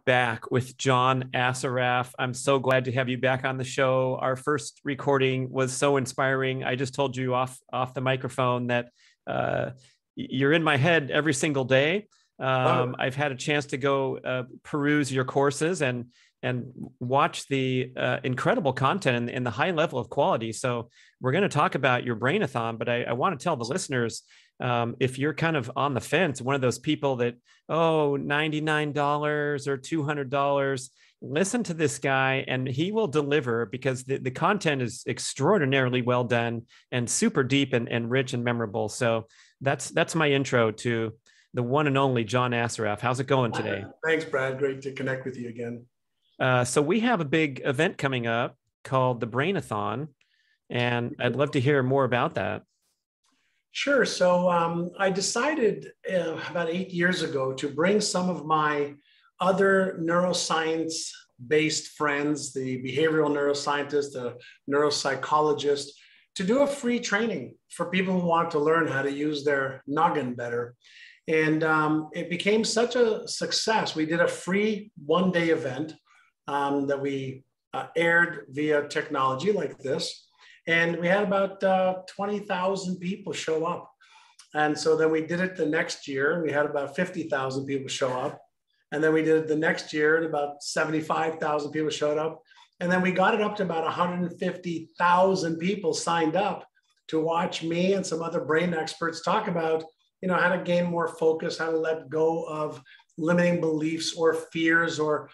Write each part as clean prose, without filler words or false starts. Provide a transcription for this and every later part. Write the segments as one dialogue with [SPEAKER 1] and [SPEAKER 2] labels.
[SPEAKER 1] back with John Assaraf. I'm so glad to have you back on the show. Our first recording was so inspiring. I just told you off the microphone that you're in my head every single day. I've had a chance to go peruse your courses and watch the incredible content and the high level of quality. So we're going to talk about your Brain-A-Thon, but I want to tell the listeners, if you're kind of on the fence, one of those people that, $99 or $200, listen to this guy and he will deliver, because the content is extraordinarily well done and super deep and rich and memorable. So that's my intro to the one and only John Assaraf. How's it going today?
[SPEAKER 2] Thanks, Brad. Great to connect with you again.
[SPEAKER 1] So we have a big event coming up called the Brain-A-Thon, and I'd love to hear more about that.
[SPEAKER 2] Sure. So I decided about 8 years ago to bring some of my other neuroscience-based friends, the behavioral neuroscientist, the neuropsychologist, to do a free training for people who want to learn how to use their noggin better. And it became such a success. We did a free one-day event that we aired via technology like this. And we had about 20,000 people show up. And so then we did it the next year. We had about 50,000 people show up. And then we did it the next year and about 75,000 people showed up. And then we got it up to about 150,000 people signed up to watch me and some other brain experts talk about, how to gain more focus, how to let go of limiting beliefs or fears or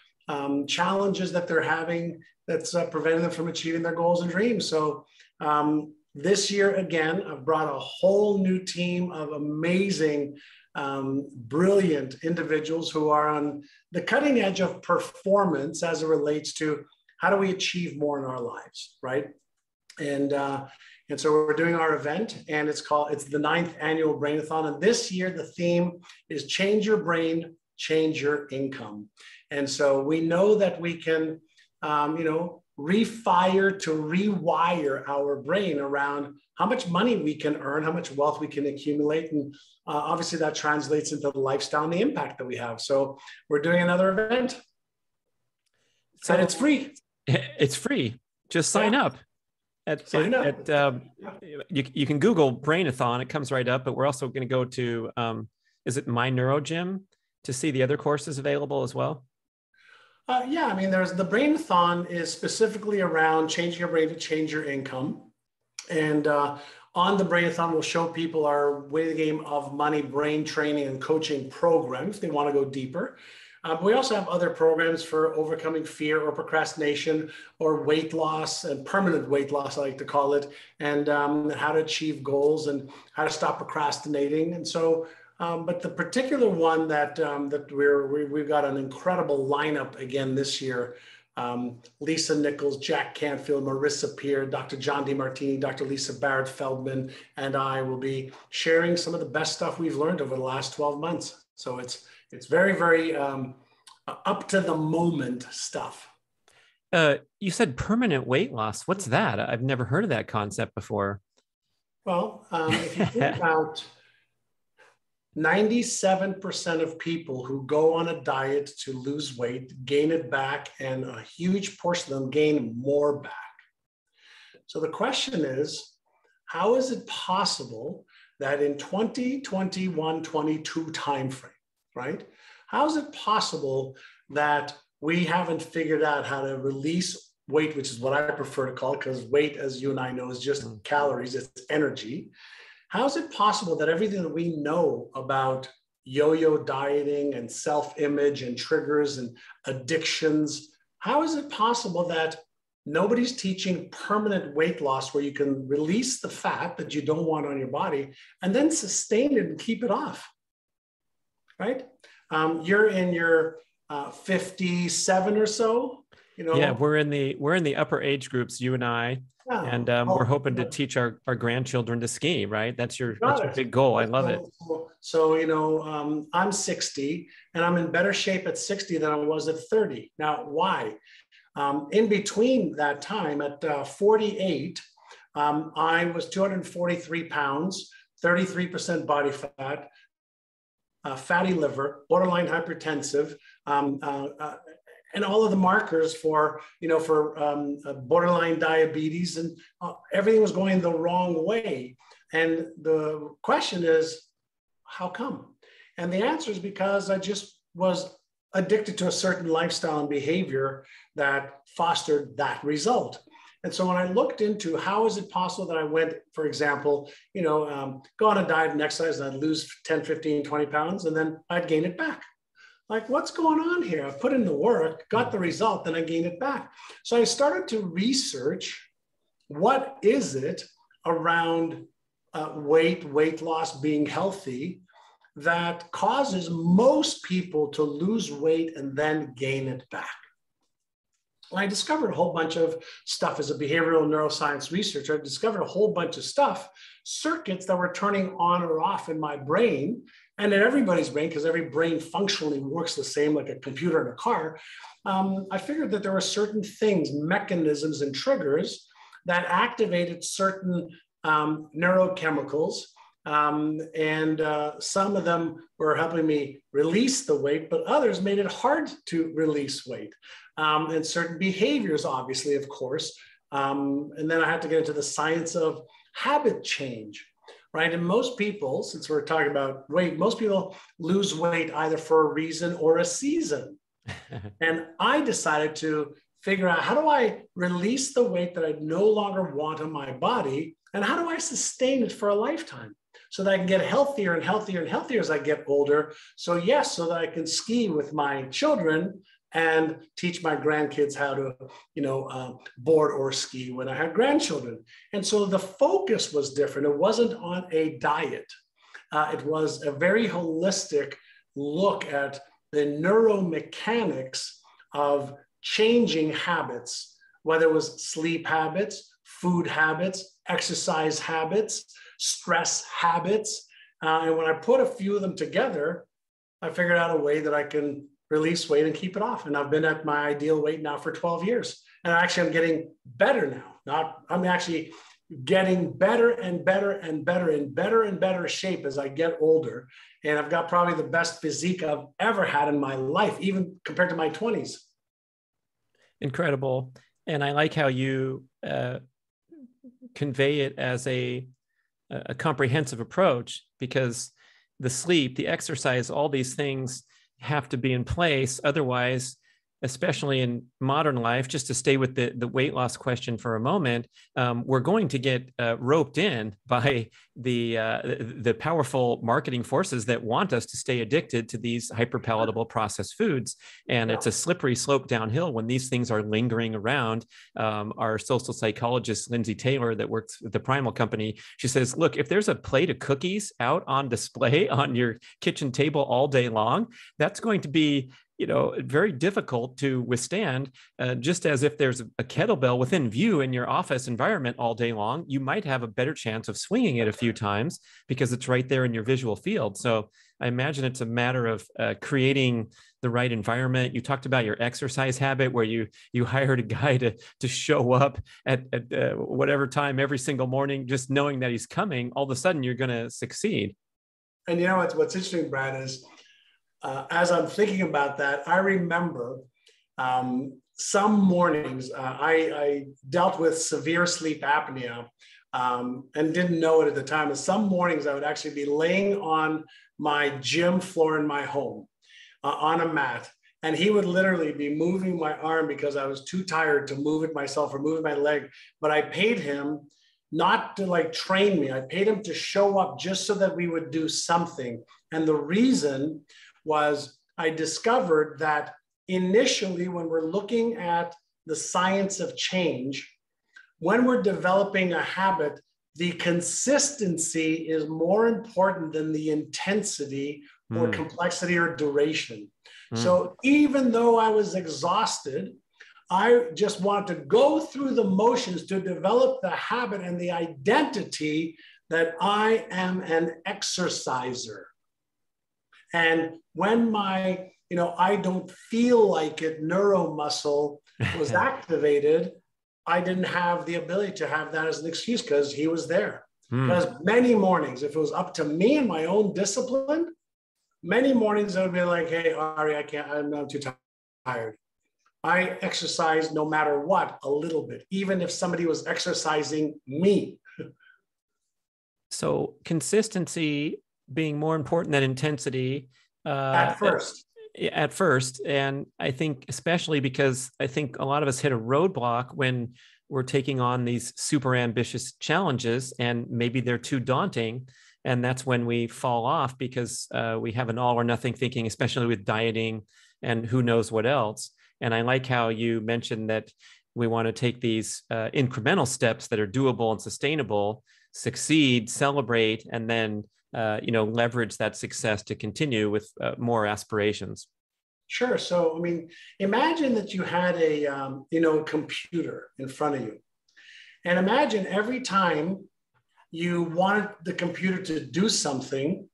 [SPEAKER 2] challenges that they're having that's preventing them from achieving their goals and dreams. So this year, again, I've brought a whole new team of amazing, brilliant individuals who are on the cutting edge of performance as it relates to how do we achieve more in our lives, right? And so we're doing our event, and it's the 9th annual Brain-A-Thon. And this year, the theme is Change Your Brain, Change Your Income. And so we know that we can, refire to rewire our brain around how much money we can earn, how much wealth we can accumulate. And obviously that translates into the lifestyle and the impact that we have. So we're doing another event. And it's free.
[SPEAKER 1] It's free. Just sign up. You can Google Brain-A-Thon. It comes right up, but we're also going to go to, is it My Neuro Gym, to see the other courses available as well?
[SPEAKER 2] There's the Brain-A-Thon is specifically around changing your brain to change your income. And on the Brain-A-Thon, we'll show people our Winning the Game of Money brain training and coaching program if they want to go deeper. We also have other programs for overcoming fear or procrastination or weight loss and permanent weight loss, I like to call it, and how to achieve goals and how to stop procrastinating. And so, but the particular one that we've got an incredible lineup again this year. Lisa Nichols, Jack Canfield, Marissa Peer, Dr. John DeMartini, Dr. Lisa Barrett Feldman, and I will be sharing some of the best stuff we've learned over the last 12 months. So it's very, very up to the moment stuff.
[SPEAKER 1] You said permanent weight loss. What's that? I've never heard of that concept before.
[SPEAKER 2] Well, if you think about 97% of people who go on a diet to lose weight gain it back, and a huge portion of them gain more back. So the question is, how is it possible that in 2021-22 timeframe, right? How is it possible that we haven't figured out how to release weight, which is what I prefer to call it, because weight, as you and I know, is just calories, it's energy. How is it possible that everything that we know about yo-yo dieting and self-image and triggers and addictions, how is it possible that nobody's teaching permanent weight loss where you can release the fat that you don't want on your body and then sustain it and keep it off, right? You're in your 57 or so,
[SPEAKER 1] Yeah, we're in the upper age groups, you and I.
[SPEAKER 2] Yeah.
[SPEAKER 1] And we're hoping to teach our grandchildren to ski, right? That's your big goal. I love it.
[SPEAKER 2] So, I'm 60 and I'm in better shape at 60 than I was at 30. Now, why? In between that time at 48, I was 243 pounds, 33% body fat, fatty liver, borderline hypertensive, and all of the markers for, borderline diabetes, and everything was going the wrong way. And the question is, how come? And the answer is because I just was addicted to a certain lifestyle and behavior that fostered that result. And so when I looked into how is it possible that I went, for example, go on a diet and exercise and I'd lose 10, 15, 20 pounds, and then I'd gain it back. Like, what's going on here? I've put in the work, got the result, then I gain it back. So I started to research, what is it around weight loss, being healthy, that causes most people to lose weight and then gain it back. And I discovered a whole bunch of stuff as a behavioral neuroscience researcher. I discovered a whole bunch of stuff, circuits that were turning on or off in my brain and in everybody's brain, because every brain functionally works the same like a computer in a car. I figured that there were certain things, mechanisms and triggers that activated certain neurochemicals. And some of them were helping me release the weight, but others made it hard to release weight. And certain behaviors, obviously, of course. And then I had to get into the science of habit change, right? And most people, since we're talking about weight, most people lose weight either for a reason or a season. And I decided to figure out, how do I release the weight that I no longer want on my body? And how do I sustain it for a lifetime so that I can get healthier and healthier and healthier as I get older? So yes, so that I can ski with my children and teach my grandkids how to, board or ski when I had grandchildren. And so the focus was different. It wasn't on a diet. It was a very holistic look at the neuromechanics of changing habits, whether it was sleep habits, food habits, exercise habits, stress habits. And when I put a few of them together, I figured out a way that I can release weight and keep it off. And I've been at my ideal weight now for 12 years. And I'm getting better now. I'm actually getting better and better and better and better and better shape as I get older. And I've got probably the best physique I've ever had in my life, even compared to my 20s.
[SPEAKER 1] Incredible. And I like how you convey it as a comprehensive approach, because the sleep, the exercise, all these things have to be in place. Otherwise, especially in modern life, just to stay with the weight loss question for a moment, we're going to get roped in by the powerful marketing forces that want us to stay addicted to these hyperpalatable processed foods. And it's a slippery slope downhill when these things are lingering around. Our social psychologist, Lindsay Taylor, that works with the Primal Company, she says, look, if there's a plate of cookies out on display on your kitchen table all day long, that's going to be very difficult to withstand, just as if there's a kettlebell within view in your office environment all day long, you might have a better chance of swinging it a few times because it's right there in your visual field. So I imagine it's a matter of creating the right environment. You talked about your exercise habit where you hired a guy to show up at whatever time every single morning, just knowing that he's coming. All of a sudden, you're going to succeed.
[SPEAKER 2] And what's interesting, Brad, is as I'm thinking about that, I remember some mornings I dealt with severe sleep apnea and didn't know it at the time. And some mornings I would actually be laying on my gym floor in my home on a mat. And he would literally be moving my arm because I was too tired to move it myself or move my leg. But I paid him not to train me. I paid him to show up just so that we would do something. And the reason was I discovered that initially, when we're looking at the science of change, when we're developing a habit, the consistency is more important than the intensity or complexity or duration. So even though I was exhausted, I just wanted to go through the motions to develop the habit and the identity that I am an exerciser. And when my, I don't feel like it neuromuscle was activated, I didn't have the ability to have that as an excuse because he was there. Because many mornings, if it was up to me and my own discipline, many mornings I would be like, hey, Ari, I can't, I'm too tired. I exercise no matter what, a little bit, even if somebody was exercising me.
[SPEAKER 1] So consistency being more important than intensity
[SPEAKER 2] At first.
[SPEAKER 1] at first. And I think especially because I think a lot of us hit a roadblock when we're taking on these super ambitious challenges and maybe they're too daunting. And that's when we fall off because we have an all or nothing thinking, especially with dieting and who knows what else. And I like how you mentioned that we want to take these incremental steps that are doable and sustainable, succeed, celebrate, and then leverage that success to continue with more aspirations.
[SPEAKER 2] Sure. So, I mean, imagine that you had a computer in front of you, and imagine every time you wanted the computer to do something,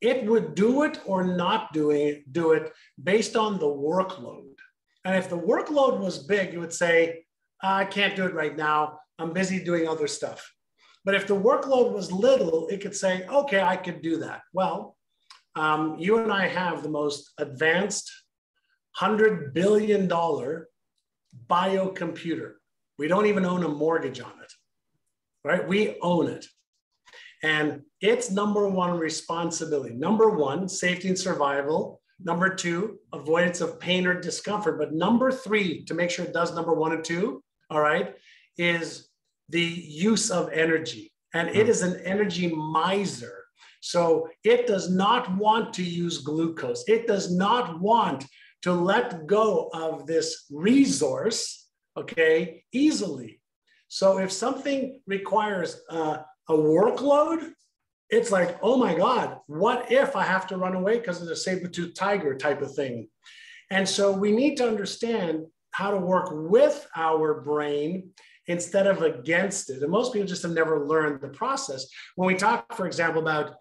[SPEAKER 2] it would do it or not do it based on the workload. And if the workload was big, you would say, I can't do it right now. I'm busy doing other stuff. But if the workload was little, it could say, okay, I could do that. Well, you and I have the most advanced $100 billion biocomputer. We don't even own a mortgage on it, right? We own it. And its number one responsibility, number one, safety and survival. Number two, avoidance of pain or discomfort. But number three, to make sure it does number one and two, all right, is the use of energy. And it is an energy miser. So it does not want to use glucose. It does not want to let go of this resource, okay, easily. So if something requires a workload, it's like, oh my God, what if I have to run away because of the saber-toothed tiger type of thing? And so we need to understand how to work with our brain instead of against it. And most people just have never learned the process. When we talk, for example, about,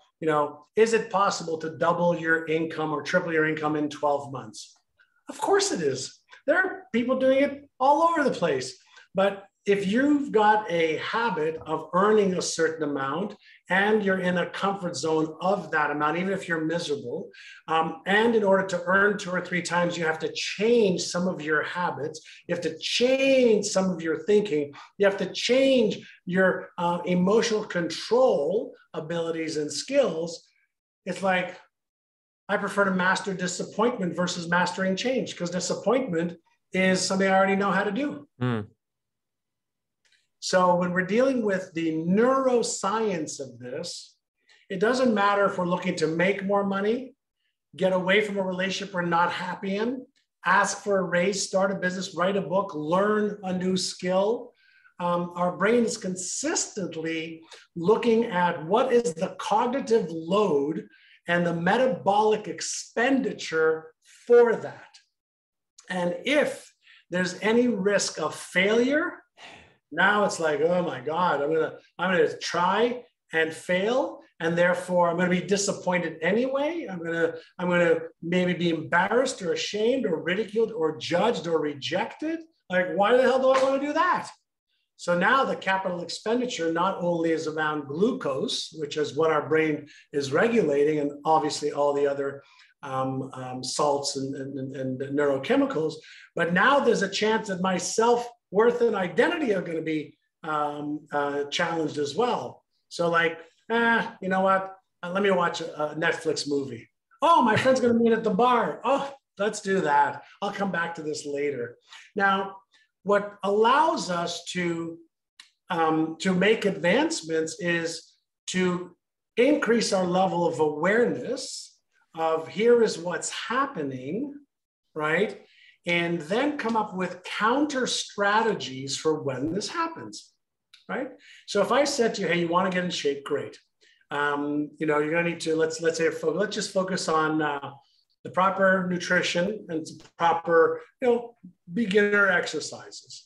[SPEAKER 2] is it possible to double your income or triple your income in 12 months? Of course it is. There are people doing it all over the place. But if you've got a habit of earning a certain amount and you're in a comfort zone of that amount, even if you're miserable, and in order to earn 2 or 3 times, you have to change some of your habits. You have to change some of your thinking. You have to change your emotional control abilities and skills. It's like, I prefer to master disappointment versus mastering change, because disappointment is something I already know how to do. So when we're dealing with the neuroscience of this, it doesn't matter if we're looking to make more money, get away from a relationship we're not happy in, ask for a raise, start a business, write a book, learn a new skill. Our brain is consistently looking at what is the cognitive load and the metabolic expenditure for that. And if there's any risk of failure, now it's like, oh my God, I'm gonna try and fail, and therefore I'm gonna be disappointed anyway. I'm gonna maybe be embarrassed or ashamed or ridiculed or judged or rejected. Like, why the hell do I want to do that? So now the capital expenditure not only is around glucose, which is what our brain is regulating, and obviously all the other salts and neurochemicals, but now there's a chance that my self-worth and identity are going to be challenged as well. So like, you know what? Let me watch a Netflix movie. Oh, my friend's going to meet at the bar. Oh, let's do that. I'll come back to this later. Now, what allows us to make advancements is to increase our level of awareness of here is what's happening, right? And then come up with counter strategies for when this happens, right? So if I said to you, hey, you want to get in shape, great. You're going to need to, let's just focus on the proper nutrition and proper, beginner exercises.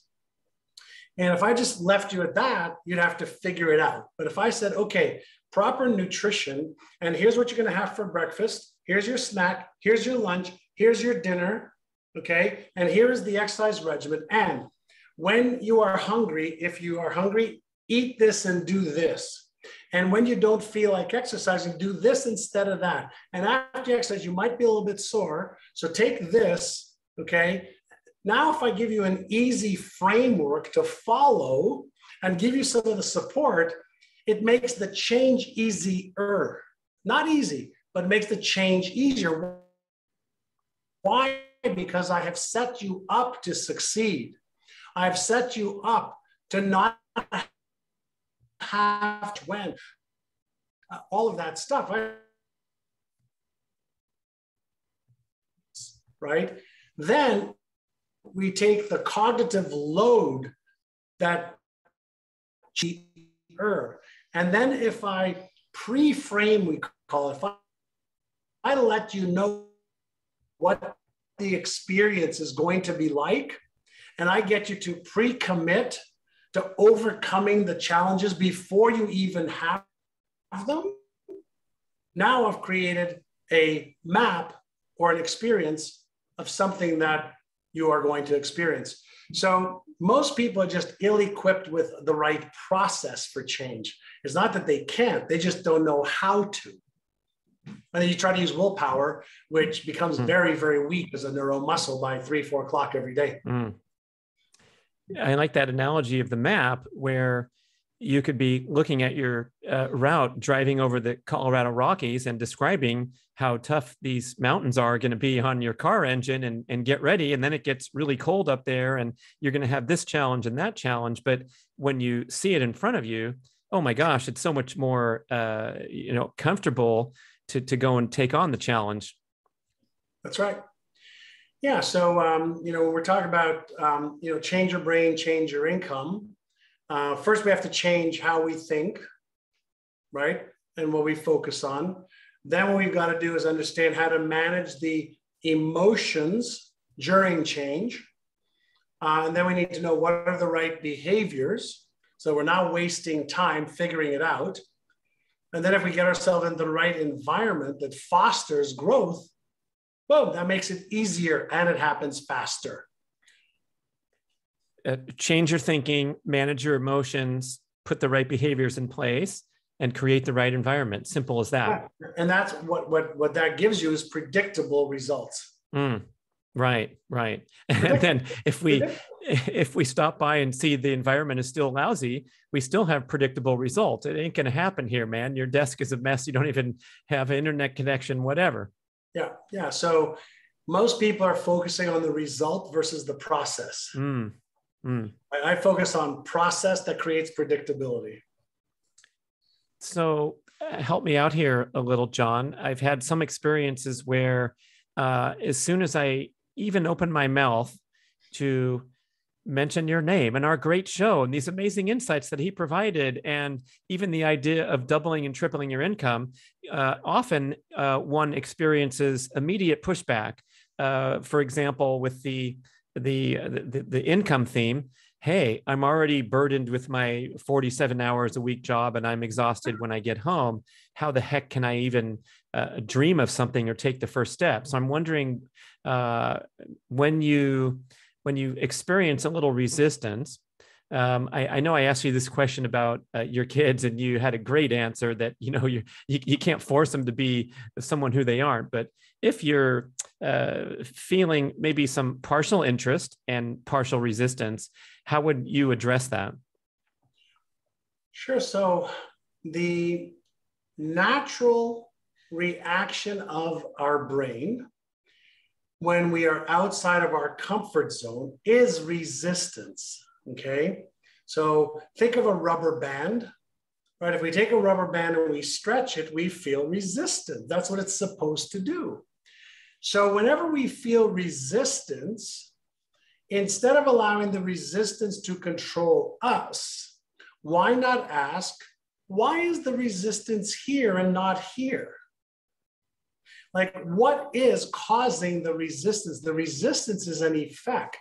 [SPEAKER 2] And if I just left you at that, you'd have to figure it out. But if I said, okay, proper nutrition, and here's what you're going to have for breakfast, here's your snack, here's your lunch, here's your dinner, okay? And here's the exercise regimen. And when you are hungry, if you are hungry, eat this and do this. And when you don't feel like exercising, do this instead of that. And after you exercise, you might be a little bit sore. So take this, okay? Now, if I give you an easy framework to follow and give you some of the support, it makes the change easier. Not easy, but it makes the change easier. Why? Because I have set you up to succeed. I've set you up to not have to win. All of that stuff, right? Then we take the cognitive load that and then if I pre-frame, we call it, if I let you know what the experience is going to be like, and I get you to pre-commit to overcoming the challenges before you even have them, now I've created a map or an experience of something that you are going to experience. So most people are just ill-equipped with the right process for change. It's not that they can't, they just don't know how to. And then you try to use willpower, which becomes very, very weak as a neuromuscle by 3-4 o'clock every day.
[SPEAKER 1] I like that analogy of the map where you could be looking at your route, driving over the Colorado Rockies and describing how tough these mountains are going to be on your car engine and get ready. And then it gets really cold up there and you're going to have this challenge and that challenge. But when you see it in front of you, oh my gosh, it's so much more, comfortable to go and take on the challenge.
[SPEAKER 2] That's right. Yeah. So, when we're talking about, change your brain, change your income. First, we have to change how we think, right? And what we focus on. Then what we've got to do is understand how to manage the emotions during change. And then we need to know what are the right behaviors. So we're not wasting time figuring it out. And then if we get ourselves in the right environment that fosters growth, boom, that makes it easier and it happens faster.
[SPEAKER 1] Change your thinking, manage your emotions, put the right behaviors in place, and create the right environment. Simple as that.
[SPEAKER 2] And that's what that gives you is predictable results.
[SPEAKER 1] Right. And then if we stop by and see the environment is still lousy, we still have predictable results. It ain't going to happen here, man. Your desk is a mess. You don't even have an internet connection, whatever.
[SPEAKER 2] Yeah. So most people are focusing on the result versus the process. I focus on process that creates predictability.
[SPEAKER 1] So help me out here a little, John. I've had some experiences where as soon as I even open my mouth to mention your name and our great show and these amazing insights that he provided, and even the idea of doubling and tripling your income, often one experiences immediate pushback. For example, with the income theme. Hey, I'm already burdened with my 47 hours a week job and I'm exhausted when I get home. How the heck can I even dream of something or take the first step? So I'm wondering, when you experience a little resistance, I know I asked you this question about your kids and you had a great answer that, you can't force them to be someone who they aren't. But if you're feeling maybe some partial interest and partial resistance, how would you address that?
[SPEAKER 2] Sure. So the natural reaction of our brain when we are outside of our comfort zone is resistance. Okay. So think of a rubber band, right? If we take a rubber band and we stretch it, we feel resistance. That's what it's supposed to do. So whenever we feel resistance, instead of allowing the resistance to control us, why not ask, why is the resistance here and not here? Like, what is causing the resistance? The resistance is an effect,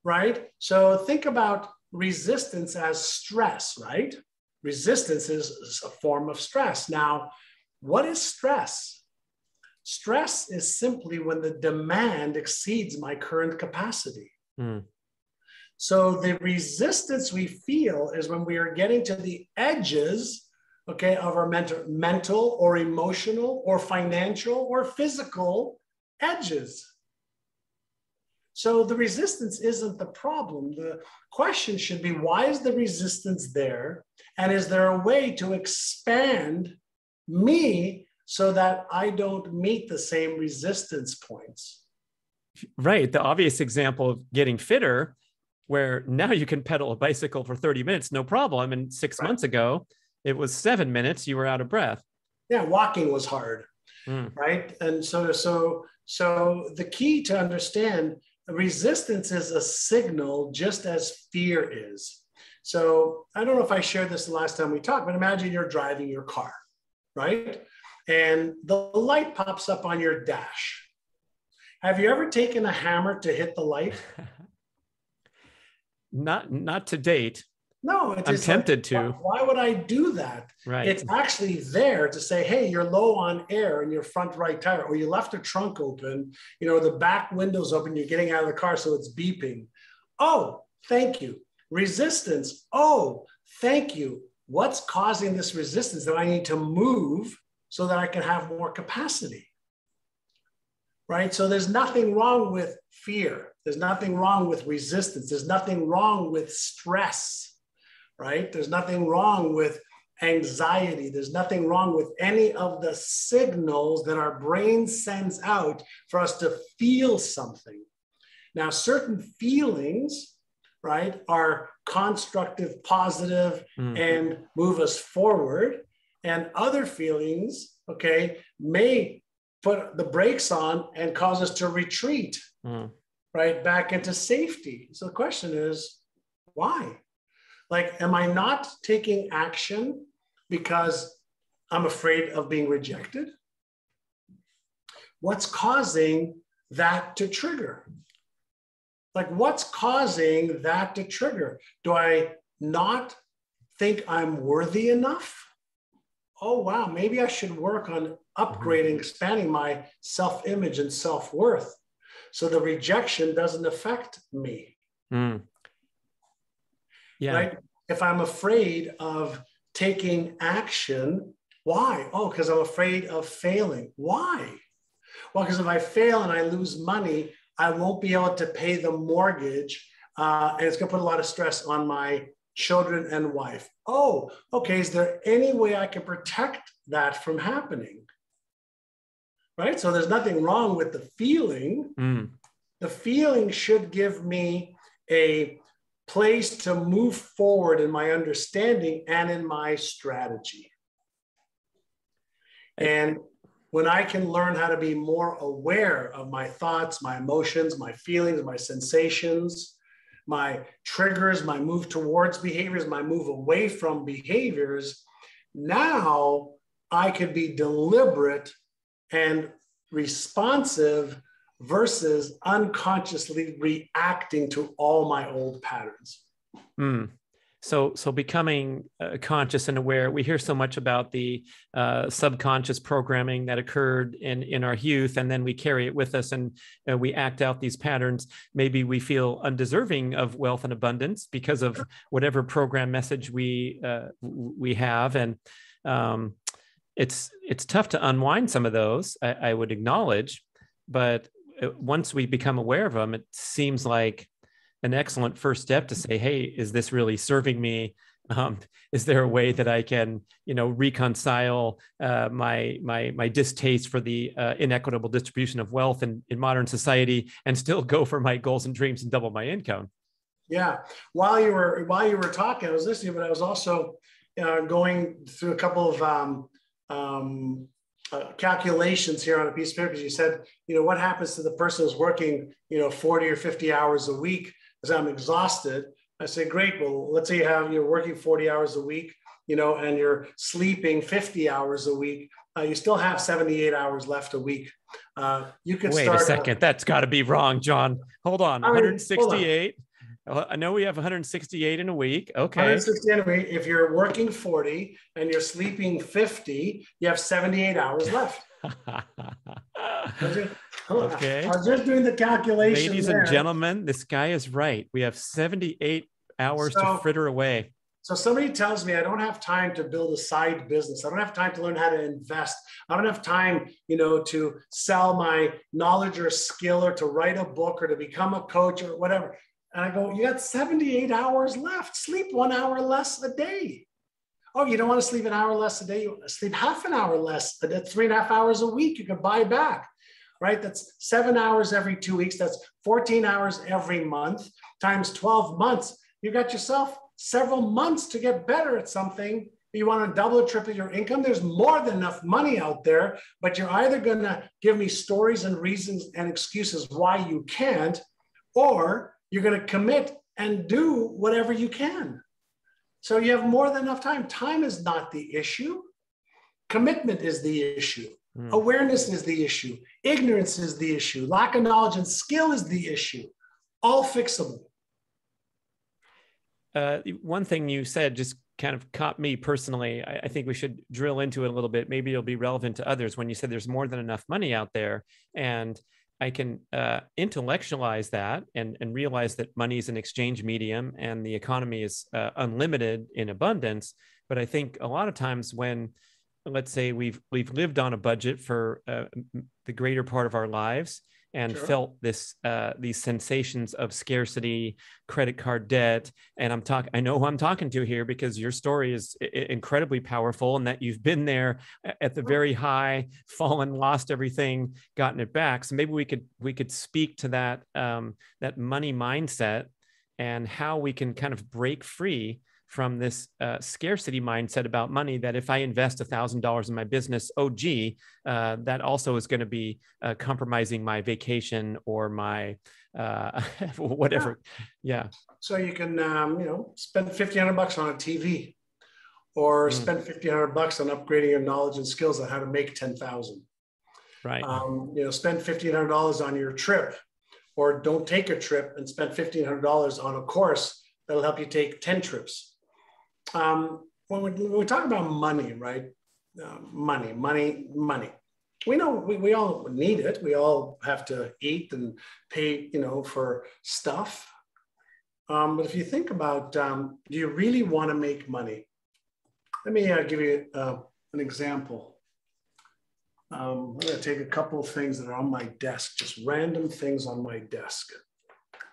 [SPEAKER 2] right? So think about resistance as stress, right? Resistance is a form of stress. Now, what is stress? Stress is simply when the demand exceeds my current capacity. So the resistance we feel is when we are getting to the edges, okay, of our mental or emotional or financial or physical edges. So the resistance isn't the problem. The question should be, why is the resistance there? And is there a way to expand me so that I don't meet the same resistance points?
[SPEAKER 1] Right. The obvious example of getting fitter, where now you can pedal a bicycle for 30 minutes, no problem. And 6 months ago, it was 7 minutes, you were out of breath.
[SPEAKER 2] Yeah, walking was hard, right? And so the key to understand, resistance is a signal just as fear is. So I don't know if I shared this the last time we talked, but imagine you're driving your car, right? And the light pops up on your dash. Have you ever taken a hammer to hit the light?
[SPEAKER 1] Not to date.
[SPEAKER 2] No, it's
[SPEAKER 1] I'm tempted to.
[SPEAKER 2] Why would I do that?
[SPEAKER 1] Right.
[SPEAKER 2] It's actually there to say, hey, you're low on air in your front right tire, or you left a trunk open, the back window's open, you're getting out of the car, so it's beeping. Oh, thank you. Resistance. Oh, thank you. What's causing this resistance that I need to move so that I can have more capacity? Right? So there's nothing wrong with fear. There's nothing wrong with resistance. There's nothing wrong with stress. Right? There's nothing wrong with anxiety. There's nothing wrong with any of the signals that our brain sends out for us to feel something. Now, certain feelings, right, are constructive, positive, and move us forward. And other feelings, okay, may put the brakes on and cause us to retreat, right, back into safety. So the question is, why? Like, am I not taking action because I'm afraid of being rejected? What's causing that to trigger? Like, what's causing that to trigger? Do I not think I'm worthy enough? Oh, wow, maybe I should work on upgrading, expanding my self-image and self-worth so the rejection doesn't affect me.
[SPEAKER 1] Yeah.
[SPEAKER 2] Right? If I'm afraid of taking action, why? Oh, because I'm afraid of failing. Why? Well, because if I fail and I lose money, I won't be able to pay the mortgage, and it's going to put a lot of stress on my children and wife. Oh, okay. Is there any way I can protect that from happening? Right? So there's nothing wrong with the feeling. The feeling should give me a place to move forward in my understanding and in my strategy. And when I can learn how to be more aware of my thoughts, my emotions, my feelings, my sensations, my triggers, my move towards behaviors, my move away from behaviors, now I could be deliberate and responsive versus unconsciously reacting to all my old patterns.
[SPEAKER 1] So becoming conscious and aware. We hear so much about the subconscious programming that occurred in our youth, and then we carry it with us, and we act out these patterns. Maybe we feel undeserving of wealth and abundance because of whatever program message we have, and it's tough to unwind some of those. I would acknowledge, but once we become aware of them, it seems like an excellent first step to say, hey, is this really serving me? Is there a way that I can, reconcile my distaste for the inequitable distribution of wealth in modern society and still go for my goals and dreams and double my income?
[SPEAKER 2] Yeah. While you were talking, I was listening, but I was also going through a couple of calculations here on a piece of paper, because you said, what happens to the person who's working, 40 or 50 hours a week? As I'm exhausted. I say, great. Well, let's say you're working 40 hours a week, and you're sleeping 50 hours a week. You still have 78 hours left a week. You could
[SPEAKER 1] wait a second. That's got to be wrong, John. Hold on. 168. I know we have 168 in a week. Okay.
[SPEAKER 2] 168 in a week. If you're working 40 and you're sleeping 50, you have 78 hours left.
[SPEAKER 1] Okay.
[SPEAKER 2] I was just doing the calculation.
[SPEAKER 1] Ladies and gentlemen, this guy is right. We have 78 hours to fritter away.
[SPEAKER 2] So somebody tells me I don't have time to build a side business. I don't have time to learn how to invest. I don't have time, to sell my knowledge or skill or to write a book or to become a coach or whatever. And I go, you got 78 hours left. Sleep 1 hour less a day. Oh, you don't want to sleep an hour less a day? You sleep half an hour less. That's 3.5 hours a week you could buy back, right? That's 7 hours every 2 weeks. That's 14 hours every month times 12 months. You got yourself several months to get better at something. You want to double or triple your income. There's more than enough money out there, but you're either going to give me stories and reasons and excuses why you can't, or you're going to commit and do whatever you can. So you have more than enough time. Time is not the issue. Commitment is the issue. Awareness is the issue. Ignorance is the issue. Lack of knowledge and skill is the issue. All fixable.
[SPEAKER 1] One thing you said just kind of caught me personally. I think we should drill into it a little bit. Maybe it'll be relevant to others when you said there's more than enough money out there. And I can intellectualize that and realize that money is an exchange medium and the economy is unlimited in abundance. But I think a lot of times when, let's say we've lived on a budget for the greater part of our lives and felt these sensations of scarcity, credit card debt. And I know who I'm talking to here because your story is incredibly powerful and that you've been there at the very high, fallen, lost everything, gotten it back. So maybe we could speak to that, that money mindset and how we can kind of break free from this scarcity mindset about money, that if I invest $1,000 in my business, that also is going to be compromising my vacation or my whatever. Yeah.
[SPEAKER 2] So you can, spend $1,500 on a TV or spend $1,500 on upgrading your knowledge and skills on how to make 10,000.
[SPEAKER 1] Right.
[SPEAKER 2] Spend $1,500 on your trip, or don't take a trip and spend $1,500 on a course that'll help you take 10 trips. When we talk about money, right? Money. We know we all need it. We all have to eat and pay, for stuff. But if you think about, do you really want to make money? Let me give you an example. I'm going to take a couple of things that are on my desk, just random things on my desk.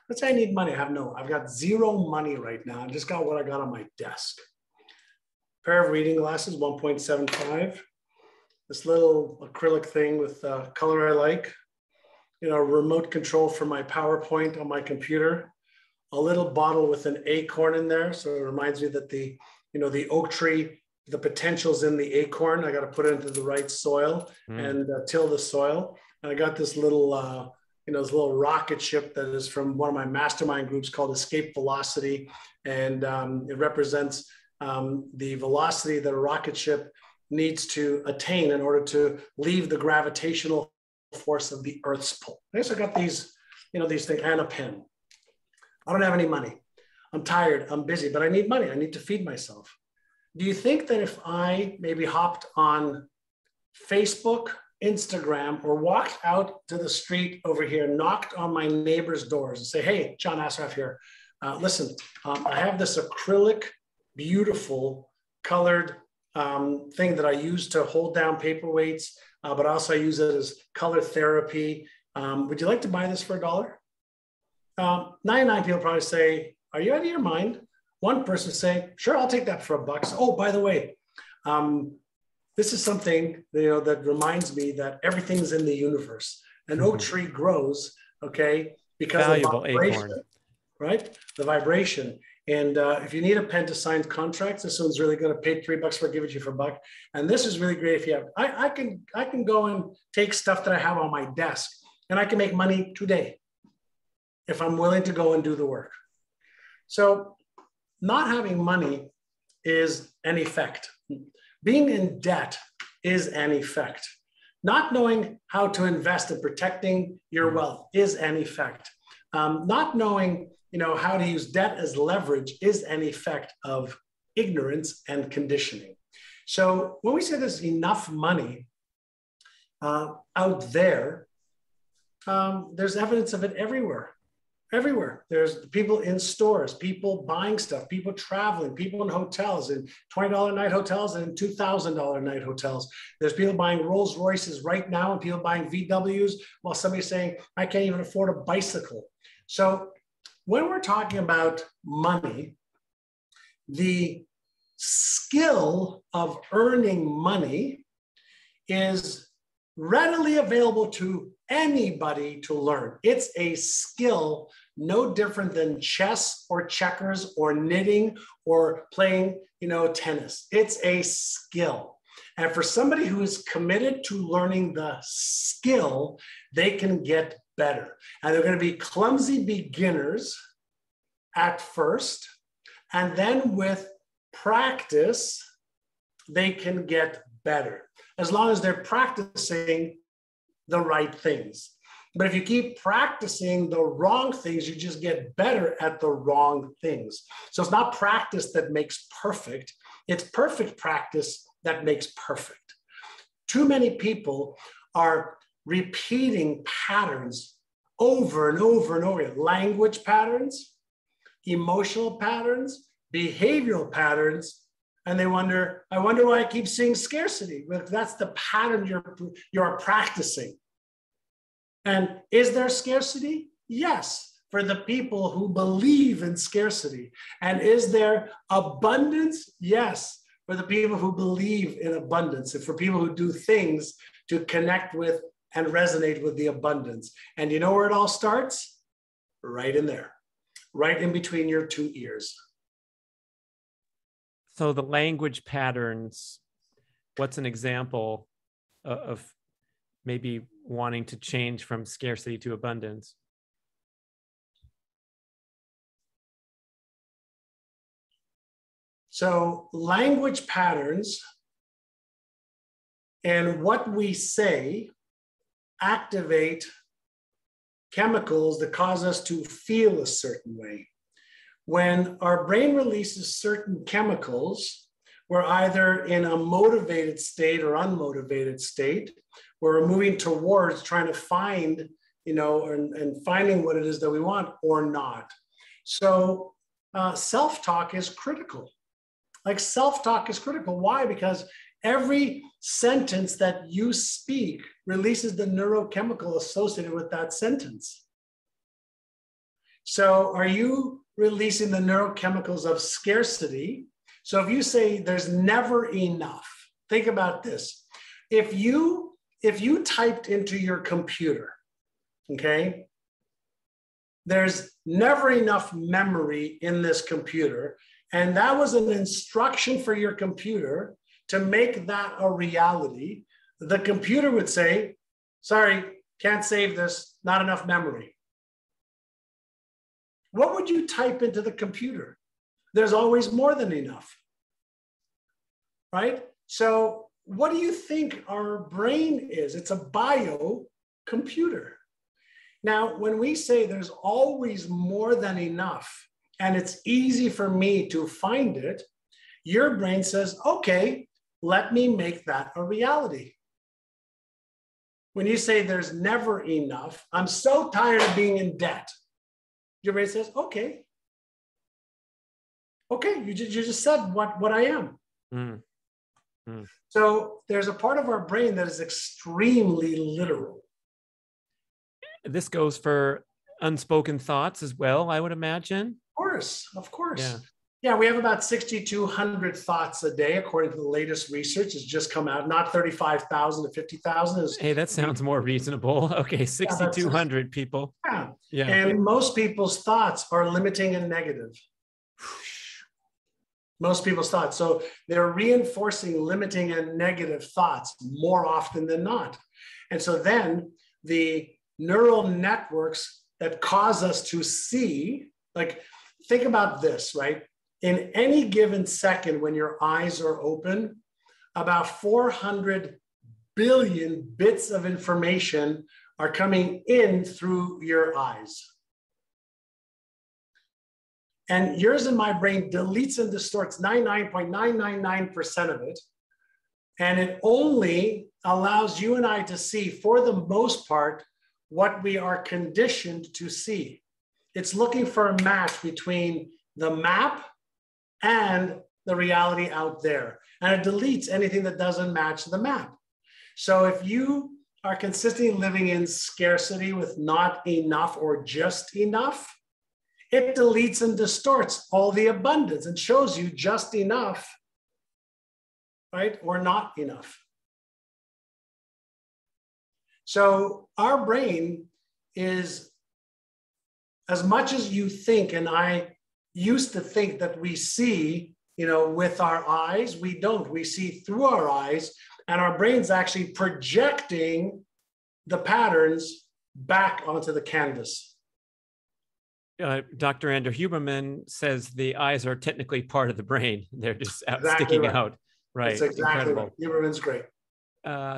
[SPEAKER 2] Let's say I need money. I've got zero money right now. I just got what I got on my desk. Pair of reading glasses, 1.75. This little acrylic thing with color I like. A remote control for my PowerPoint on my computer. A little bottle with an acorn in there. So it reminds me that the oak tree, the potential's in the acorn. I got to put it into the right soil and till the soil. And I got this little, this little rocket ship that is from one of my mastermind groups called Escape Velocity. And it represents the velocity that a rocket ship needs to attain in order to leave the gravitational force of the Earth's pull. I guess I got these, these things and a pen. I don't have any money. I'm tired. I'm busy, but I need money. I need to feed myself. Do you think that if I maybe hopped on Facebook, Instagram, or walked out to the street over here, knocked on my neighbor's doors and say, hey, John Assaraf here. Listen, I have this acrylic, beautiful colored thing that I use to hold down paperweights, but also I use it as color therapy. Would you like to buy this for $1? 99 people probably say, are you out of your mind? One person say, sure, I'll take that for $1. Oh, by the way, this is something that reminds me that everything's in the universe. An oak tree grows, because
[SPEAKER 1] valuable
[SPEAKER 2] of vibration,
[SPEAKER 1] acorn,
[SPEAKER 2] right? The vibration. And if you need a pen to sign contracts, this one's really good. I paid $3 for it, give it to you for $1. And this is really great if you have. I can go and take stuff that I have on my desk, and I can make money today if I'm willing to go and do the work. So not having money is an effect. Being in debt is an effect. Not knowing how to invest and protecting your wealth is an effect. Not knowing how to use debt as leverage is an effect of ignorance and conditioning. So when we say there's enough money out there, There's evidence of it everywhere. Everywhere. There's people in stores, people buying stuff, people traveling, people in hotels, in $20 night hotels and $2,000 night hotels. There's people buying Rolls Royces right now and people buying VWs while somebody's saying, I can't even afford a bicycle. So when we're talking about money, the skill of earning money is readily available to anybody to learn. It's a skill no different than chess or checkers or knitting or playing, tennis. It's a skill. And for somebody who is committed to learning the skill, they can get better. And they're going to be clumsy beginners at first. And then with practice, they can get better, as long as they're practicing the right things. But if you keep practicing the wrong things, you just get better at the wrong things. So it's not practice that makes perfect. It's perfect practice that makes perfect. Too many people are repeating patterns over and over and over again. Language patterns, emotional patterns, behavioral patterns, and I wonder why I keep seeing scarcity. Well, that's the pattern you're practicing. And is there scarcity? Yes, for the people who believe in scarcity. And is there abundance? Yes, for the people who believe in abundance and for people who do things to connect with and resonate with the abundance. And you know where it all starts? Right in there, right in between your two ears.
[SPEAKER 1] So the language patterns, what's an example of maybe wanting to change from scarcity to abundance?
[SPEAKER 2] So language patterns and what we say activate chemicals that cause us to feel a certain way. When our brain releases certain chemicals, we're either in a motivated state or unmotivated state, where we're moving towards trying to find, and finding what it is that we want or not. So self-talk is critical. Like self-talk is critical. Why? Because every sentence that you speak releases the neurochemical associated with that sentence. So are you releasing the neurochemicals of scarcity? So if you say there's never enough, think about this. If you typed into your computer, okay, there's never enough memory in this computer, and that was an instruction for your computer to make that a reality, the computer would say, sorry, can't save this, not enough memory. What would you type into the computer? There's always more than enough, right? So what do you think our brain is? It's a biocomputer. Now, when we say there's always more than enough, and it's easy for me to find it, your brain says, okay, let me make that a reality. When you say there's never enough, I'm so tired of being in debt. Your brain says, okay, you just said what I am. Mm. Mm. So there's a part of our brain that is extremely literal.
[SPEAKER 1] This goes for unspoken thoughts as well, I would imagine.
[SPEAKER 2] Of course. Yeah, we have about 6,200 thoughts a day, according to the latest research. It's just come out, not 35,000 to 50,000.
[SPEAKER 1] Hey, that sounds more reasonable. Okay, 6,200 people.
[SPEAKER 2] Yeah. And most people's thoughts are limiting and negative. Most people's thoughts. So they're reinforcing limiting and negative thoughts more often than not. And so then the neural networks that cause us to see, like, think about this, right? In any given second, when your eyes are open, about 400 billion bits of information are coming in through your eyes. And yours and my brain deletes and distorts 99.999% of it. And it only allows you and I to see, for the most part, what we are conditioned to see. It's looking for a match between the map and the reality out there. And it deletes anything that doesn't match the map. So if you are consistently living in scarcity with not enough or just enough, it deletes and distorts all the abundance and shows you just enough, right? Or not enough. So our brain is, as much as you think, and I used to think that we see, with our eyes, we don't. We see through our eyes, and our brain's actually projecting the patterns back onto the canvas.
[SPEAKER 1] Dr. Andrew Huberman says the eyes are technically part of the brain. They're just sticking
[SPEAKER 2] right.
[SPEAKER 1] out. Right.
[SPEAKER 2] That's exactly
[SPEAKER 1] incredible.
[SPEAKER 2] Right. Huberman's great.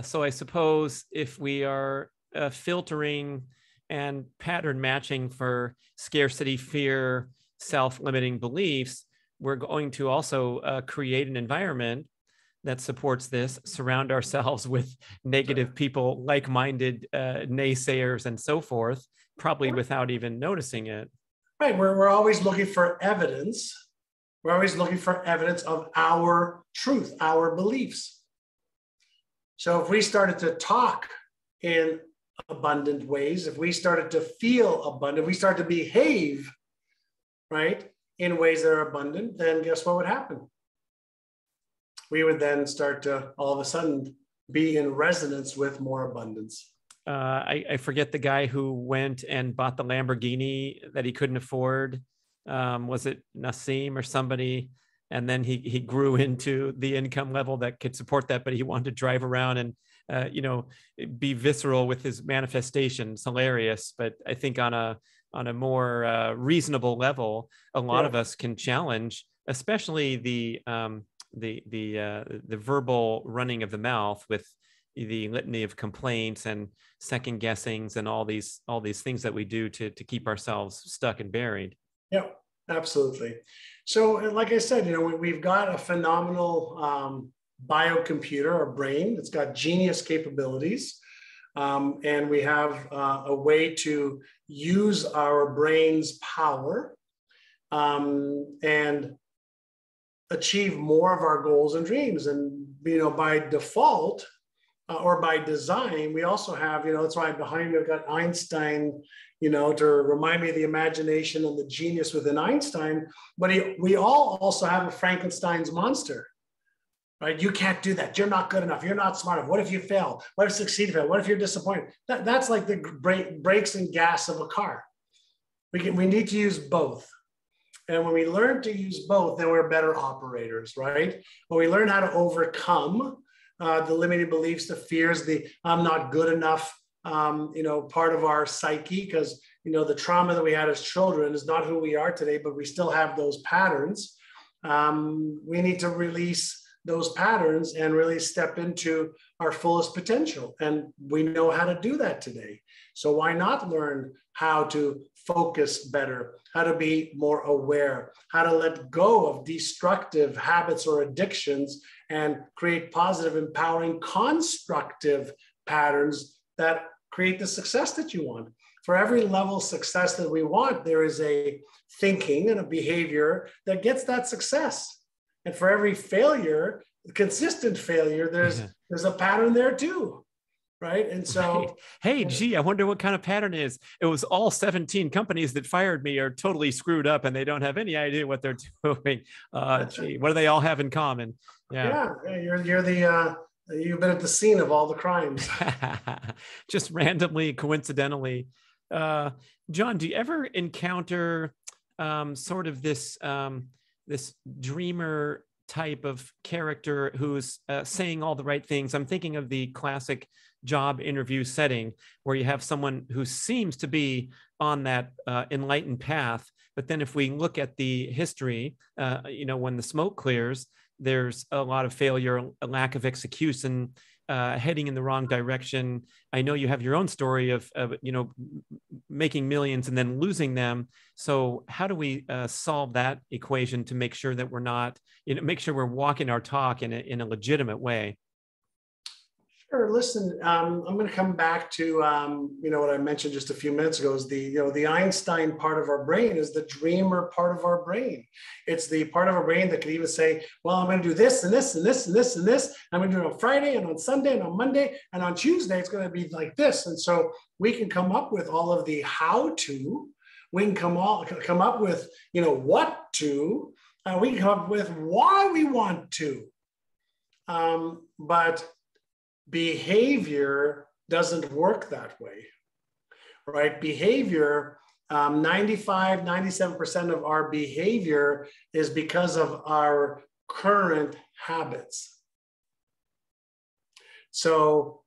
[SPEAKER 1] So I suppose if we are filtering and pattern matching for scarcity, fear, self-limiting beliefs, we're going to also create an environment that supports this, surround ourselves with negative people, like-minded naysayers and so forth, probably without even noticing it.
[SPEAKER 2] Right, we're always looking for evidence. We're always looking for evidence of our truth, our beliefs. So if we started to talk in abundant ways, if we started to feel abundant, if we start to behave, right, in ways that are abundant, then guess what would happen? We would then start to all of a sudden be in resonance with more abundance.
[SPEAKER 1] I forget the guy who went and bought the Lamborghini that he couldn't afford. Was it Nassim or somebody? And then he grew into the income level that could support that, but he wanted to drive around and be visceral with his manifestations. Hilarious, but I think on a more reasonable level, a lot of us can challenge, especially the verbal running of the mouth with the litany of complaints and second guessings and all these things that we do to keep ourselves stuck and buried.
[SPEAKER 2] Yeah, absolutely. So like I said, we've got a phenomenal biocomputer or brain. It's got genius capabilities. And we have a way to use our brain's power and achieve more of our goals and dreams. And, by default, or by design, we also have, that's why behind me I've got Einstein, to remind me of the imagination and the genius within Einstein. But we all also have a Frankenstein's monster, right? You can't do that. You're not good enough. You're not smart enough. What if you fail? What if you succeed? What if you're disappointed? That's like the brakes and gas of a car. We need to use both. And when we learn to use both, then we're better operators, right? When we learn how to overcome the limiting beliefs, the fears, the I'm not good enough, part of our psyche, because, the trauma that we had as children is not who we are today, but we still have those patterns. We need to release those patterns and really step into our fullest potential. And we know how to do that today. So why not learn how to focus better, how to be more aware, how to let go of destructive habits or addictions and create positive, empowering, constructive patterns that create the success that you want. For every level of success that we want, there is a thinking and a behavior that gets that success. And for every failure, consistent failure, there's a pattern there too, right? And so,
[SPEAKER 1] right. Hey, gee, I wonder what kind of pattern it is. It was all 17 companies that fired me are totally screwed up and they don't have any idea what they're doing. Gee, what do they all have in common?
[SPEAKER 2] Yeah, you're the you've been at the scene of all the crimes.
[SPEAKER 1] Just randomly, coincidentally. John, do you ever encounter sort of this this dreamer type of character who's saying all the right things? I'm thinking of the classic job interview setting where you have someone who seems to be on that enlightened path. But then if we look at the history, when the smoke clears, there's a lot of failure, a lack of execution, heading in the wrong direction. I know you have your own story of making millions and then losing them. So how do we solve that equation to make sure that we're not, make sure we're walking our talk in a legitimate way?
[SPEAKER 2] Sure. Listen, I'm going to come back to, what I mentioned just a few minutes ago is the Einstein part of our brain is the dreamer part of our brain. It's the part of our brain that can even say, well, I'm going to do this and this and this and this and this. I'm going to do it on Friday and on Sunday and on Monday and on Tuesday, it's going to be like this. And so we can come up with all of the how to, we can come up with, what to, we can come up with why we want to. But behavior doesn't work that way, right? Behavior, 97% of our behavior is because of our current habits. So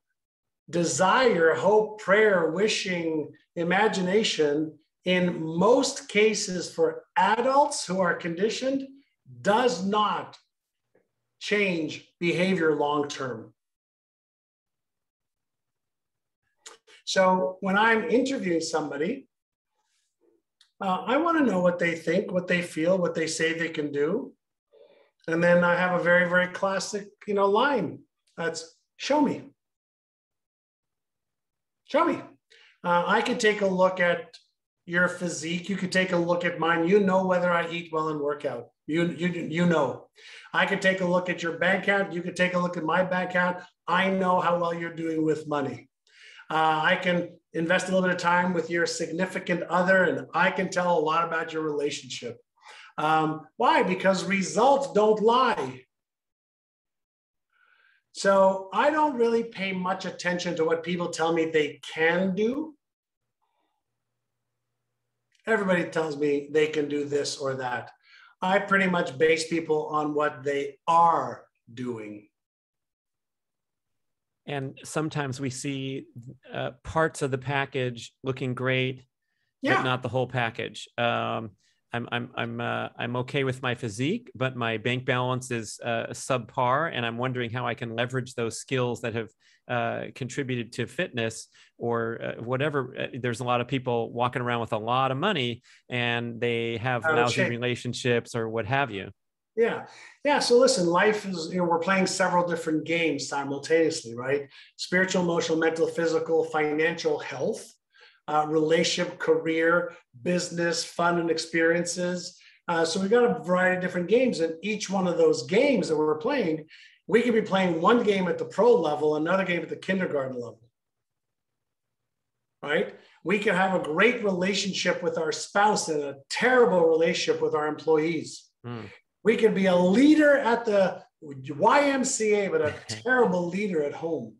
[SPEAKER 2] desire, hope, prayer, wishing, imagination, in most cases for adults who are conditioned, does not change behavior long-term. So when I'm interviewing somebody, I want to know what they think, what they feel, what they say they can do. And then I have a very, very classic, line. That's show me. Show me. I could take a look at your physique. You could take a look at mine. You know whether I eat well and work out. You know. I could take a look at your bank account. You could take a look at my bank account. I know how well you're doing with money. I can invest a little bit of time with your significant other, and I can tell a lot about your relationship. Why? Because results don't lie. So I don't really pay much attention to what people tell me they can do. Everybody tells me they can do this or that. I pretty much base people on what they are doing.
[SPEAKER 1] And sometimes we see parts of the package looking great, but not the whole package. I'm okay with my physique, but my bank balance is subpar, and I'm wondering how I can leverage those skills that have contributed to fitness or whatever. There's a lot of people walking around with a lot of money, and they have lousy relationships or what have you. Yeah. So listen, life is, we're playing several different games simultaneously, right? Spiritual, emotional, mental, physical, financial, health, relationship, career, business, fun, and experiences. So we've got a variety of different games, and each one of those games that we're playing, we could be playing one game at the pro level, another game at the kindergarten level, right? We can have a great relationship with our spouse and a terrible relationship with our employees. We can be a leader at the YMCA, but a terrible leader at home,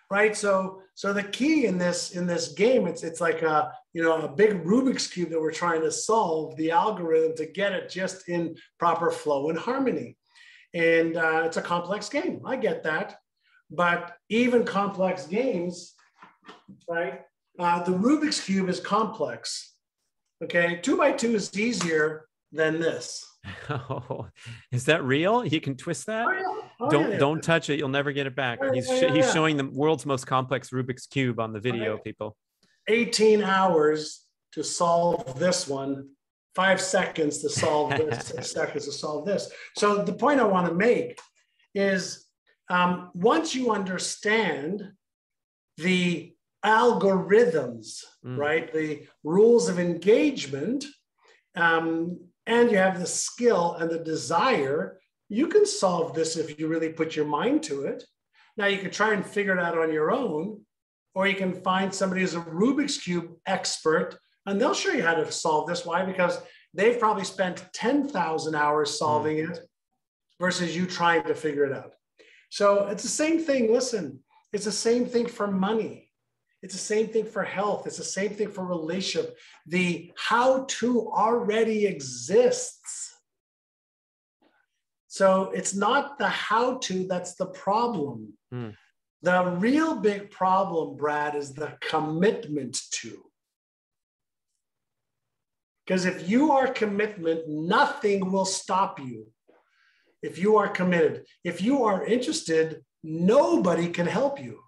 [SPEAKER 1] right? So the key in this game, it's like a big Rubik's cube that we're trying to solve the algorithm to get it just in proper flow and harmony. And it's a complex game. I get that, but even complex games, right? The Rubik's cube is complex. Okay, 2 by 2 is easier than this. Oh, is that real? You can twist that? Don't touch it. You'll never get it back. He's showing the world's most complex Rubik's Cube on the video, people.
[SPEAKER 2] 18 hours to solve this one, 5 seconds to solve this, 6 seconds to solve this. So the point I want to make is once you understand the algorithms, right, the rules of engagement, and you have the skill and the desire, you can solve this if you really put your mind to it. Now, you can try and figure it out on your own, or you can find somebody who's a Rubik's Cube expert, and they'll show you how to solve this. Why? Because they've probably spent 10,000 hours solving it versus you trying to figure it out. So it's the same thing. Listen, it's the same thing for money. It's the same thing for health. It's the same thing for relationship. The how-to already exists. So it's not the how-to that's the problem. The real big problem, Brad, is the commitment to. Because if you are committed, nothing will stop you. If you are committed, if you are interested, nobody can help you.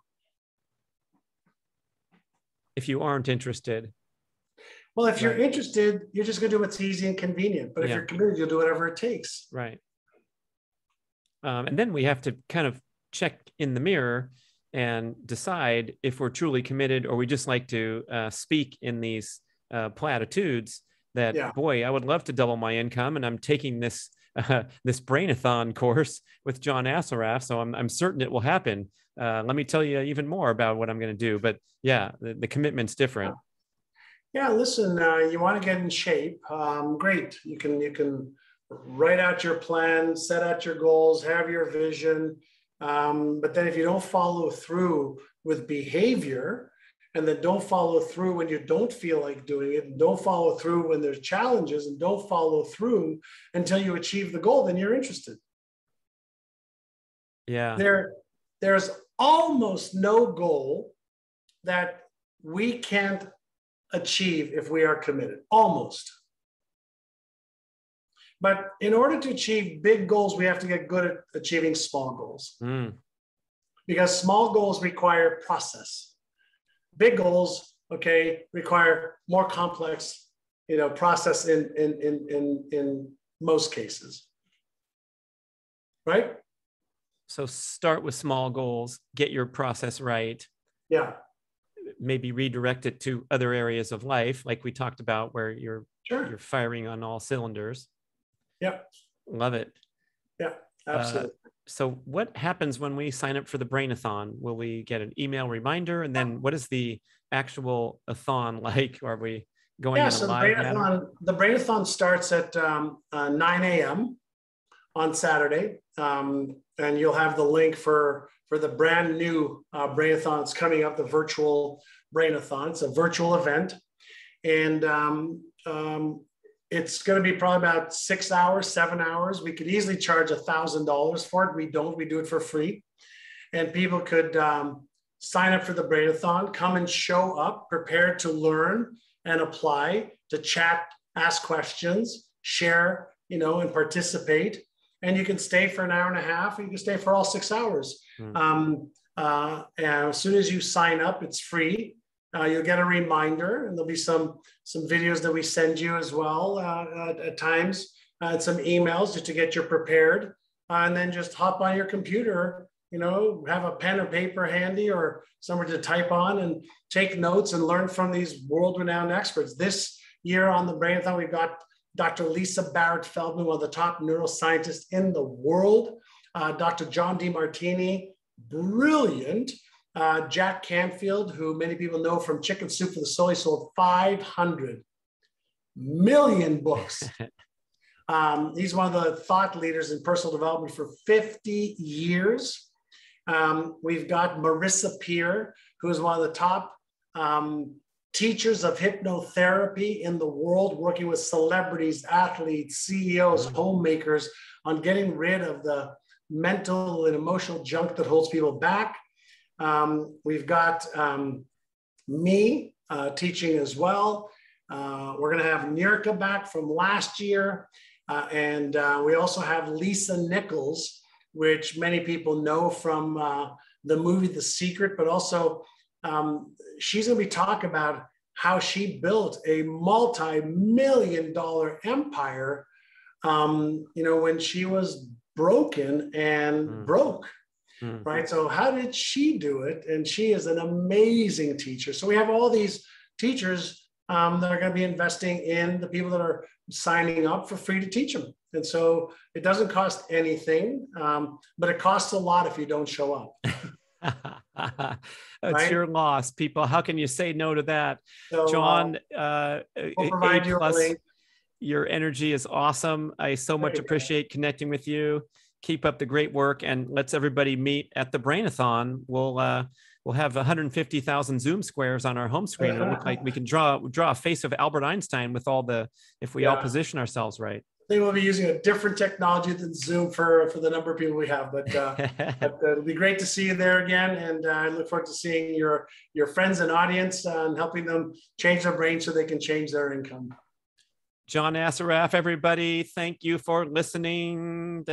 [SPEAKER 1] If you aren't interested.
[SPEAKER 2] Well, if you're interested, you're just going to do what's easy and convenient. But if you're committed, you'll do whatever it takes.
[SPEAKER 1] Right. And then we have to kind of check in the mirror and decide if we're truly committed, or we just like to speak in these platitudes that,
[SPEAKER 2] Yeah.
[SPEAKER 1] boy, I would love to double my income, and I'm taking this this Brain-A-Thon course with John Assaraf, so I'm certain it will happen. Let me tell you even more about what I'm going to do. But yeah, the commitment's different.
[SPEAKER 2] Yeah, listen, you want to get in shape. Great. You can write out your plan, set out your goals, have your vision. But then if you don't follow through with behavior, and then don't follow through when you don't feel like doing it, and don't follow through when there's challenges, and don't follow through until you achieve the goal, then you're interested.
[SPEAKER 1] Yeah.
[SPEAKER 2] There's almost no goal that we can't achieve if we are committed, almost. But in order to achieve big goals, we have to get good at achieving small goals. Because small goals require process. Big goals, okay, require more complex, process in most cases, right?
[SPEAKER 1] So start with small goals, get your process right.
[SPEAKER 2] Yeah.
[SPEAKER 1] Maybe redirect it to other areas of life, like we talked about, where you're firing on all cylinders.
[SPEAKER 2] Yeah.
[SPEAKER 1] Love it.
[SPEAKER 2] Yeah, absolutely.
[SPEAKER 1] So what happens when we sign up for the Brain-A-Thon? Will we get an email reminder? And then what is the actual a-thon like? Are we going in a live manner?
[SPEAKER 2] The Brain-A-Thon starts at 9 a.m. on Saturday. And you'll have the link for the brand new Brain-A-Thon. It's coming up, the virtual Brain-A-Thon. It's a virtual event. And it's going to be probably about 6 hours, 7 hours. We could easily charge $1,000 for it. We don't. We do it for free. And people could sign up for the Brain-A-Thon, come and show up, prepared to learn and apply, to chat, ask questions, share, and participate. And you can stay for an hour and a half, or you can stay for all 6 hours. And as soon as you sign up, it's free. You'll get a reminder, and there'll be some videos that we send you as well at times, and some emails just to get you prepared. And then just hop on your computer, have a pen or paper handy or somewhere to type on and take notes and learn from these world-renowned experts. This year on the Brain-A-Thon, we've got Dr. Lisa Barrett-Feldman, one of the top neuroscientists in the world. Dr. John DeMartini, brilliant. Jack Canfield, who many people know from Chicken Soup for the Soul. He sold 500 million books. He's one of the thought leaders in personal development for 50 years. We've got Marissa Peer, who is one of the top teachers of hypnotherapy in the world, working with celebrities, athletes, CEOs, homemakers on getting rid of the mental and emotional junk that holds people back. We've got me teaching as well. We're going to have Nirka back from last year. And we also have Lisa Nichols, which many people know from the movie The Secret, but also she's going to be talking about how she built a multi-million-dollar empire, when she was broken and broke. Right. So how did she do it? And she is an amazing teacher. So we have all these teachers that are going to be investing in the people that are signing up for free to teach them. And so it doesn't cost anything, but it costs a lot if you don't show up.
[SPEAKER 1] It's your loss, people. How can you say no to that? So, John,
[SPEAKER 2] we'll provide you a link.
[SPEAKER 1] Your energy is awesome. I so much appreciate connecting with you. Keep up the great work, and let's everybody meet at the Brain-A-Thon. We'll have 150,000 Zoom squares on our home screen. It'll look like we can draw a face of Albert Einstein with all if we all position ourselves right. I
[SPEAKER 2] think we'll be using a different technology than Zoom for the number of people we have, but it'll be great to see you there again. And I look forward to seeing your friends and audience and helping them change their brain so they can change their income.
[SPEAKER 1] John Assaraf, everybody, thank you for listening.